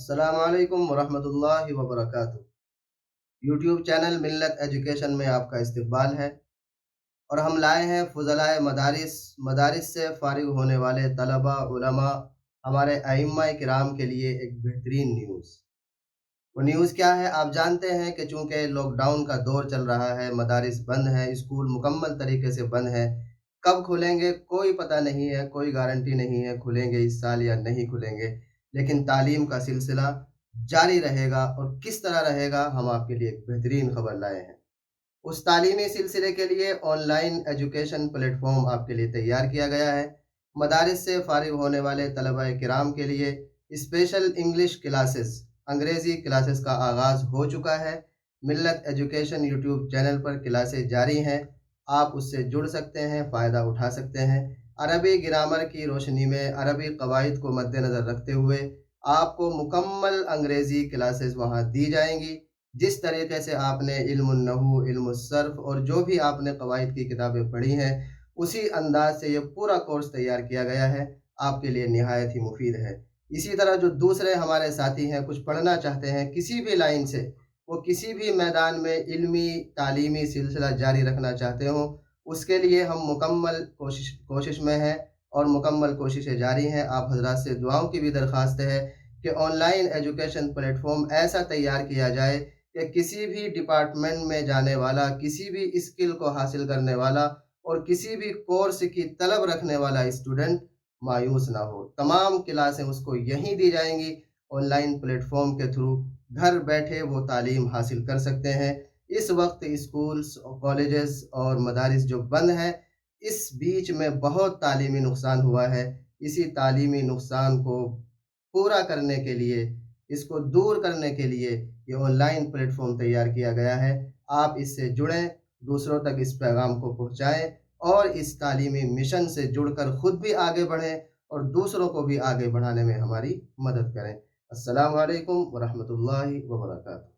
السلام علیکم ورحمۃ اللہ وبرکاتہ۔ یوٹیوب چینل ملت ایجوکیشن میں آپ کا استقبال ہے، اور ہم لائے ہیں فضلاء مدارس سے فارغ ہونے والے طلبہ، علماء، ہمارے ائمہ کرام کے لیے ایک بہترین نیوز۔ وہ نیوز کیا ہے؟ آپ جانتے ہیں کہ چونکہ لاک ڈاؤن کا دور چل رہا ہے، مدارس بند ہیں، اسکول مکمل طریقے سے بند ہیں۔ کب کھلیں گے کوئی پتہ نہیں ہے، کوئی گارنٹی نہیں ہے کھلیں گے اس سال یا نہیں کھلیں گے، لیکن تعلیم کا سلسلہ جاری رہے گا، اور کس طرح رہے گا ہم آپ کے لیے ایک بہترین خبر لائے ہیں۔ اس تعلیمی سلسلے کے لیے on line education plate form آپ کے لیے تیار کیا گیا ہے۔ مدارس سے فارغ ہونے والے طلبہ کرام کے لیے اسپیشل انگلش کلاسز، انگریزی کلاسز کا آغاز ہو چکا ہے۔ ملت ایجوکیشن یوٹیوب چینل پر کلاسیں جاری ہیں، آپ اس سے جڑ سکتے ہیں، فائدہ اٹھا سکتے ہیں۔ عربی گرامر کی روشنی میں عربی قواعد کو مد نظر رکھتے ہوئے آپ کو مکمل انگریزی کلاسز وہاں دی جائیں گی۔ جس طریقے سے آپ نے علم النحو، علم الصرف اور جو بھی آپ نے قواعد کی کتابیں پڑھی ہیں، اسی انداز سے یہ پورا کورس تیار کیا گیا ہے، آپ کے لیے نہایت ہی مفید ہے۔ اسی طرح جو دوسرے ہمارے ساتھی ہیں، کچھ پڑھنا چاہتے ہیں کسی بھی لائن سے، وہ کسی بھی میدان میں علمی تعلیمی سلسلہ جاری رکھنا چاہتے ہوں، اس کے لیے ہم مکمل کوشش میں ہیں، اور مکمل کوششیں جاری ہیں۔ آپ حضرات سے دعاؤں کی بھی درخواست ہے کہ on line education plate form ایسا تیار کیا جائے کہ کسی بھی ڈپارٹمنٹ میں جانے والا، کسی بھی اسکل کو حاصل کرنے والا اور کسی بھی کورس کی طلب رکھنے والا اسٹوڈنٹ مایوس نہ ہو۔ تمام کلاسیں اس کو یہیں دی جائیں گی، آن لائن پلیٹ فارم کے تھرو گھر بیٹھے وہ تعلیم حاصل کر سکتے ہیں۔ اس وقت اسکولز، کالجز اور مدارس جو بند ہیں، اس بیچ میں بہت تعلیمی نقصان ہوا ہے۔ اسی تعلیمی نقصان کو پورا کرنے کے لیے، اس کو دور کرنے کے لیے یہ آن لائن پلیٹ فارم تیار کیا گیا ہے۔ آپ اس سے جڑیں، دوسروں تک اس پیغام کو پہنچائیں، اور اس تعلیمی مشن سے جڑ کر خود بھی آگے بڑھیں اور دوسروں کو بھی آگے بڑھانے میں ہماری مدد کریں۔ السلام علیکم ورحمۃ اللہ وبرکاتہ۔